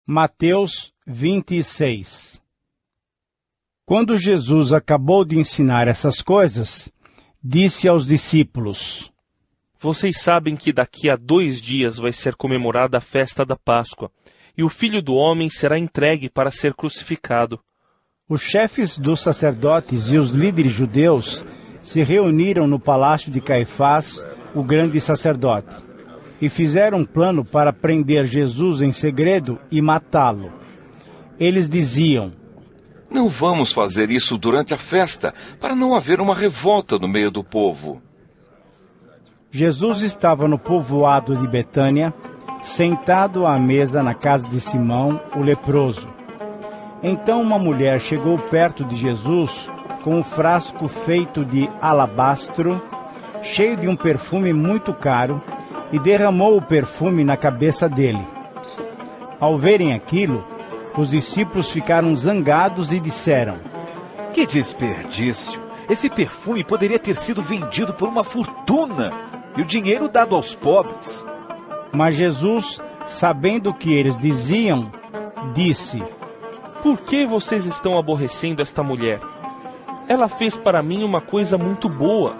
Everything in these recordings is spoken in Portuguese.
Mateus 26. Quando Jesus acabou de ensinar essas coisas, disse aos discípulos: Vocês sabem que daqui a 2 dias vai ser comemorada a festa da Páscoa, e o Filho do Homem será entregue para ser crucificado. Os chefes dos sacerdotes e os líderes judeus se reuniram no palácio de Caifás, o grande sacerdote, e fizeram um plano para prender Jesus em segredo e matá-lo. Eles diziam: Não vamos fazer isso durante a festa, para não haver uma revolta no meio do povo. Jesus estava no povoado de Betânia, sentado à mesa na casa de Simão, o leproso. Então uma mulher chegou perto de Jesus com um frasco feito de alabastro, cheio de um perfume muito caro, e derramou o perfume na cabeça dele. Ao verem aquilo, os discípulos ficaram zangados e disseram: Que desperdício! Esse perfume poderia ter sido vendido por uma fortuna e o dinheiro dado aos pobres. Mas Jesus, sabendo o que eles diziam, disse: Por que vocês estão aborrecendo esta mulher? Ela fez para mim uma coisa muito boa,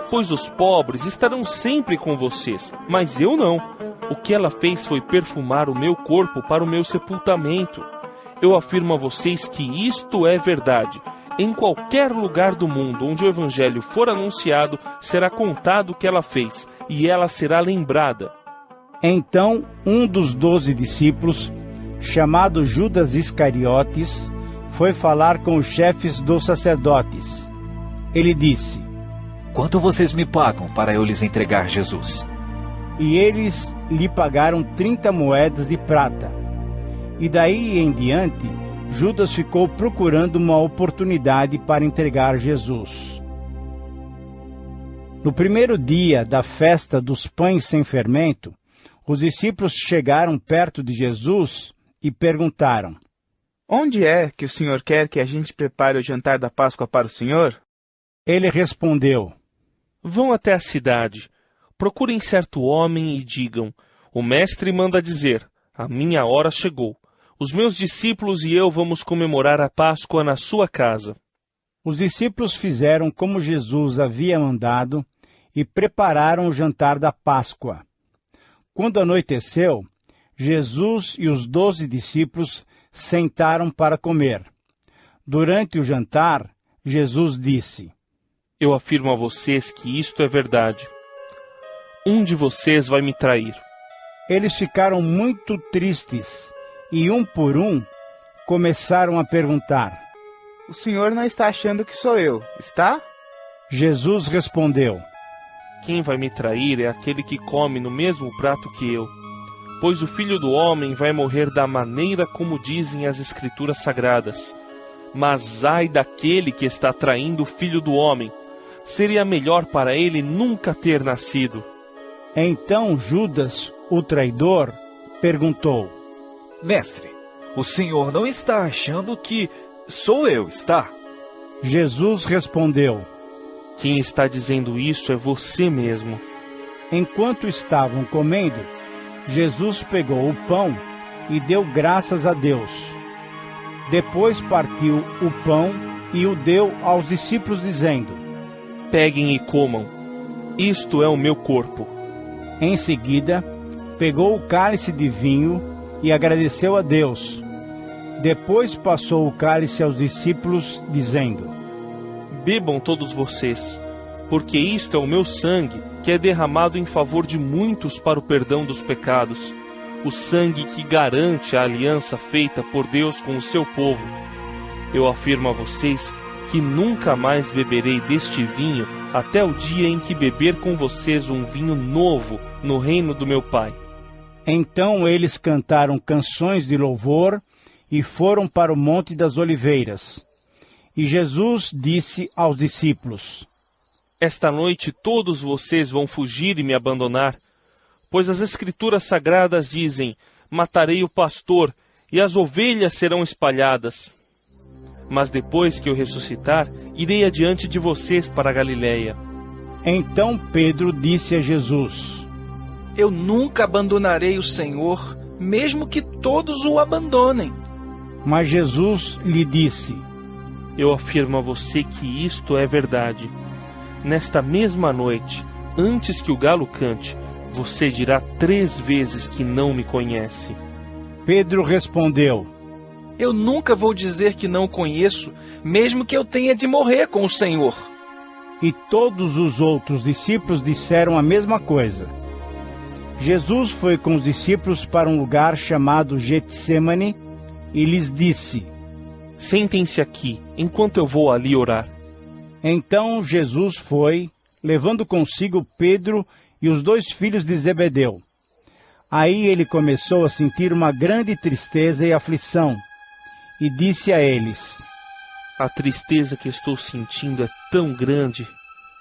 pois os pobres estarão sempre com vocês, mas eu não. O que ela fez foi perfumar o meu corpo para o meu sepultamento. Eu afirmo a vocês que isto é verdade. Em qualquer lugar do mundo onde o Evangelho for anunciado, será contado o que ela fez, e ela será lembrada. Então um dos 12 discípulos, chamado Judas Iscariotes, foi falar com os chefes dos sacerdotes. Ele disse: Quanto vocês me pagam para eu lhes entregar Jesus? E eles lhe pagaram 30 moedas de prata. E daí em diante, Judas ficou procurando uma oportunidade para entregar Jesus. No primeiro dia da festa dos pães sem fermento, os discípulos chegaram perto de Jesus e perguntaram: Onde é que o Senhor quer que a gente prepare o jantar da Páscoa para o Senhor? Ele respondeu: Vão até a cidade, procurem certo homem e digam: O mestre manda dizer, a minha hora chegou. Os meus discípulos e eu vamos comemorar a Páscoa na sua casa. Os discípulos fizeram como Jesus havia mandado e prepararam o jantar da Páscoa. Quando anoiteceu, Jesus e os 12 discípulos sentaram para comer. Durante o jantar, Jesus disse: Eu afirmo a vocês que isto é verdade. Um de vocês vai me trair. Eles ficaram muito tristes e, um por um, começaram a perguntar: O Senhor não está achando que sou eu, está? Jesus respondeu: Quem vai me trair é aquele que come no mesmo prato que eu. Pois o Filho do Homem vai morrer da maneira como dizem as Escrituras Sagradas. Mas ai daquele que está traindo o Filho do Homem. Seria melhor para ele nunca ter nascido. Então Judas, o traidor, perguntou: Mestre, o senhor não está achando que sou eu, está? Jesus respondeu: Quem está dizendo isso é você mesmo. Enquanto estavam comendo, Jesus pegou o pão e deu graças a Deus. Depois partiu o pão e o deu aos discípulos, dizendo: Peguem e comam. Isto é o meu corpo. Em seguida, pegou o cálice de vinho e agradeceu a Deus. Depois passou o cálice aos discípulos, dizendo: Bebam todos vocês, porque isto é o meu sangue, que é derramado em favor de muitos para o perdão dos pecados, o sangue que garante a aliança feita por Deus com o seu povo. Eu afirmo a vocês que nunca mais beberei deste vinho até o dia em que beber com vocês um vinho novo no reino do meu Pai. Então eles cantaram canções de louvor e foram para o Monte das Oliveiras. E Jesus disse aos discípulos: Esta noite todos vocês vão fugir e me abandonar, pois as Escrituras Sagradas dizem: Matarei o pastor e as ovelhas serão espalhadas. Mas depois que eu ressuscitar, irei adiante de vocês para a Galiléia. Então Pedro disse a Jesus: Eu nunca abandonarei o Senhor, mesmo que todos o abandonem. Mas Jesus lhe disse: Eu afirmo a você que isto é verdade. Nesta mesma noite, antes que o galo cante, você dirá 3 vezes que não me conhece. Pedro respondeu: Eu nunca vou dizer que não o conheço, mesmo que eu tenha de morrer com o Senhor. E todos os outros discípulos disseram a mesma coisa. Jesus foi com os discípulos para um lugar chamado Getsêmani e lhes disse: Sentem-se aqui, enquanto eu vou ali orar. Então Jesus foi, levando consigo Pedro e os 2 filhos de Zebedeu. Aí ele começou a sentir uma grande tristeza e aflição, e disse a eles: A tristeza que estou sentindo é tão grande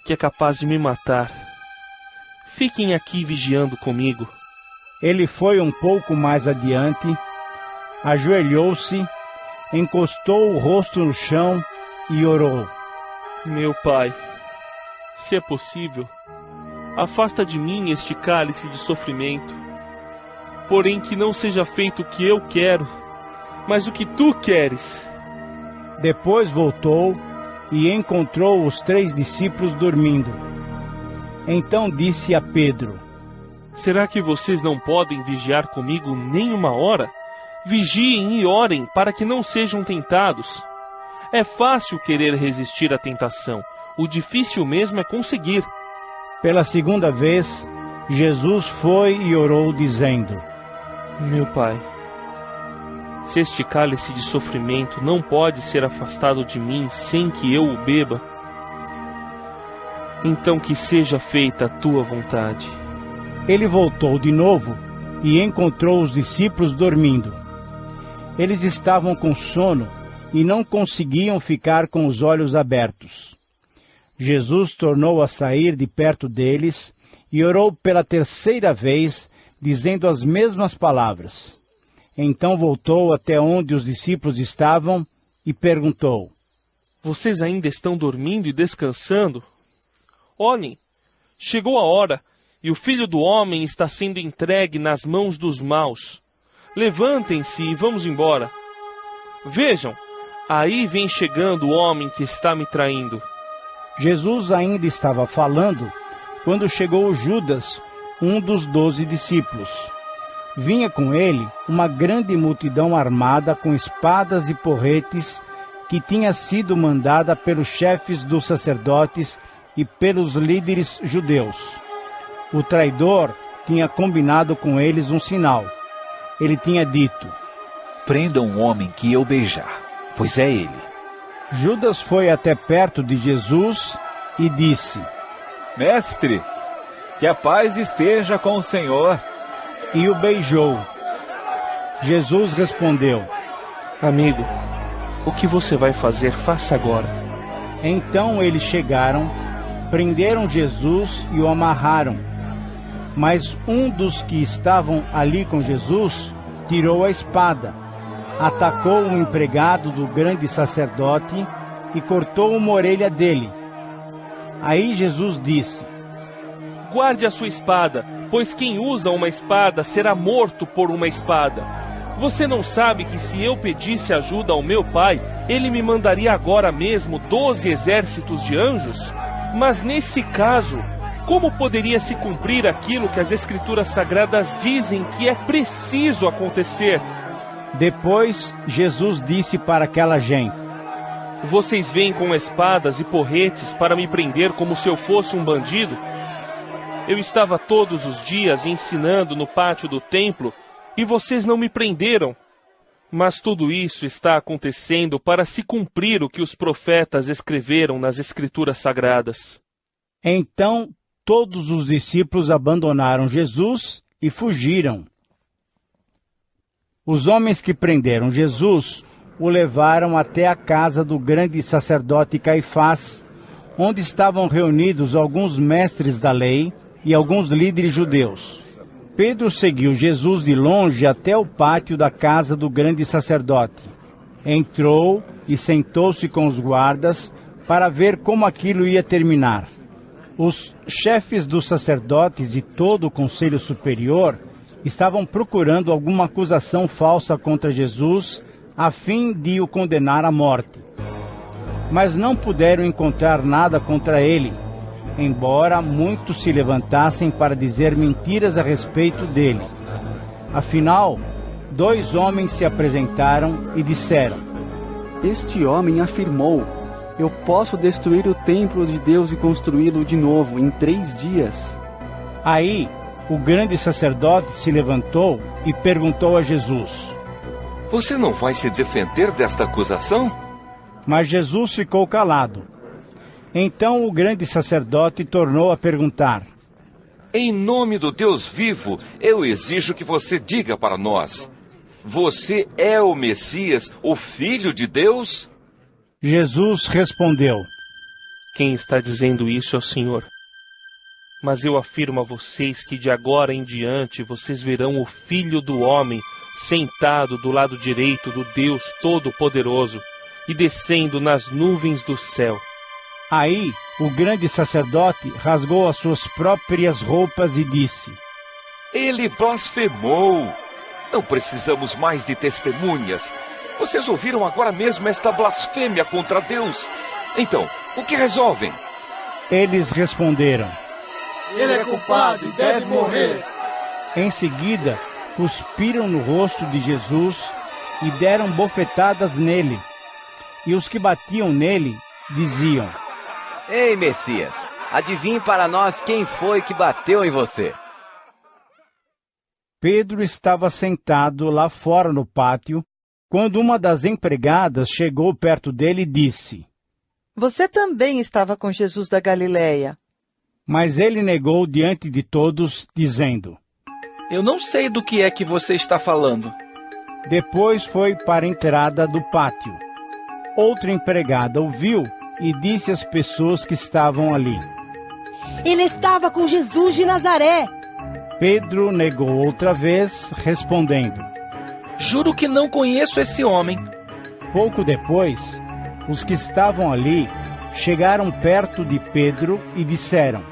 que é capaz de me matar. Fiquem aqui vigiando comigo. Ele foi um pouco mais adiante, ajoelhou-se, encostou o rosto no chão e orou: Meu Pai, se é possível, afasta de mim este cálice de sofrimento. Porém que não seja feito o que eu quero, mas o que tu queres. Depois voltou e encontrou os 3 discípulos dormindo. Então disse a Pedro: Será que vocês não podem vigiar comigo nem 1 hora? Vigiem e orem para que não sejam tentados. É fácil querer resistir à tentação. O difícil mesmo é conseguir. Pela 2ª vez, Jesus foi e orou, dizendo: Meu Pai, se este cálice de sofrimento não pode ser afastado de mim sem que eu o beba, então que seja feita a tua vontade. Ele voltou de novo e encontrou os discípulos dormindo. Eles estavam com sono e não conseguiam ficar com os olhos abertos. Jesus tornou a sair de perto deles e orou pela 3ª vez, dizendo as mesmas palavras. Então voltou até onde os discípulos estavam e perguntou: Vocês ainda estão dormindo e descansando? Olhem, chegou a hora e o Filho do Homem está sendo entregue nas mãos dos maus. Levantem-se e vamos embora. Vejam, aí vem chegando o homem que está me traindo. Jesus ainda estava falando quando chegou Judas, um dos 12 discípulos. Vinha com ele uma grande multidão armada com espadas e porretes que tinha sido mandada pelos chefes dos sacerdotes e pelos líderes judeus. O traidor tinha combinado com eles um sinal. Ele tinha dito: Prendam um homem que eu beijar, pois é ele. Judas foi até perto de Jesus e disse: Mestre, que a paz esteja com o Senhor. E o beijou. Jesus respondeu: Amigo, o que você vai fazer, faça agora. Então eles chegaram, prenderam Jesus e o amarraram. Mas um dos que estavam ali com Jesus tirou a espada, atacou um empregado do grande sacerdote e cortou uma orelha dele. Aí Jesus disse: Guarde a sua espada, pois quem usa uma espada será morto por uma espada. Você não sabe que se eu pedisse ajuda ao meu Pai, ele me mandaria agora mesmo 12 exércitos de anjos? Mas nesse caso, como poderia se cumprir aquilo que as Escrituras Sagradas dizem que é preciso acontecer? Depois, Jesus disse para aquela gente: Vocês vêm com espadas e porretes para me prender como se eu fosse um bandido? Eu estava todos os dias ensinando no pátio do templo e vocês não me prenderam. Mas tudo isso está acontecendo para se cumprir o que os profetas escreveram nas Escrituras Sagradas. Então, todos os discípulos abandonaram Jesus e fugiram. Os homens que prenderam Jesus o levaram até a casa do grande sacerdote Caifás, onde estavam reunidos alguns mestres da lei e alguns líderes judeus. Pedro seguiu Jesus de longe até o pátio da casa do grande sacerdote. Entrou e sentou-se com os guardas para ver como aquilo ia terminar. Os chefes dos sacerdotes e todo o conselho superior estavam procurando alguma acusação falsa contra Jesus, a fim de o condenar à morte. Mas não puderam encontrar nada contra ele, embora muitos se levantassem para dizer mentiras a respeito dele. Afinal, 2 homens se apresentaram e disseram: Este homem afirmou: eu posso destruir o templo de Deus e construí-lo de novo em 3 dias. Aí, o grande sacerdote se levantou e perguntou a Jesus: Você não vai se defender desta acusação? Mas Jesus ficou calado. Então o grande sacerdote tornou a perguntar: Em nome do Deus vivo, eu exijo que você diga para nós: você é o Messias, o Filho de Deus? Jesus respondeu: Quem está dizendo isso é o Senhor. Mas eu afirmo a vocês que de agora em diante vocês verão o Filho do Homem sentado do lado direito do Deus Todo-Poderoso e descendo nas nuvens do céu. Aí o grande sacerdote rasgou as suas próprias roupas e disse: Ele blasfemou! Não precisamos mais de testemunhas. Vocês ouviram agora mesmo esta blasfêmia contra Deus. Então, o que resolvem? Eles responderam: Ele é culpado e deve morrer. Em seguida, cuspiram no rosto de Jesus e deram bofetadas nele. E os que batiam nele diziam: Ei, Messias, adivinhe para nós quem foi que bateu em você. Pedro estava sentado lá fora no pátio, quando uma das empregadas chegou perto dele e disse: Você também estava com Jesus da Galileia. Mas ele negou diante de todos, dizendo: Eu não sei do que é que você está falando. Depois foi para a entrada do pátio. Outra empregada ouviu e disse às pessoas que estavam ali: Ele estava com Jesus de Nazaré. Pedro negou outra vez, respondendo: Juro que não conheço esse homem. Pouco depois, os que estavam ali chegaram perto de Pedro e disseram: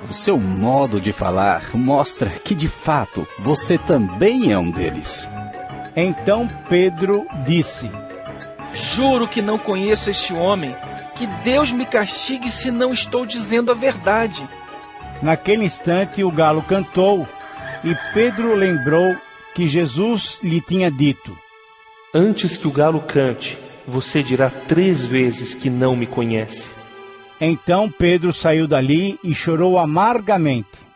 O seu modo de falar mostra que, de fato, você também é um deles. Então Pedro disse: Juro que não conheço este homem. Que Deus me castigue se não estou dizendo a verdade. Naquele instante o galo cantou, e Pedro lembrou que Jesus lhe tinha dito: Antes que o galo cante, você dirá 3 vezes que não me conhece. Então Pedro saiu dali e chorou amargamente.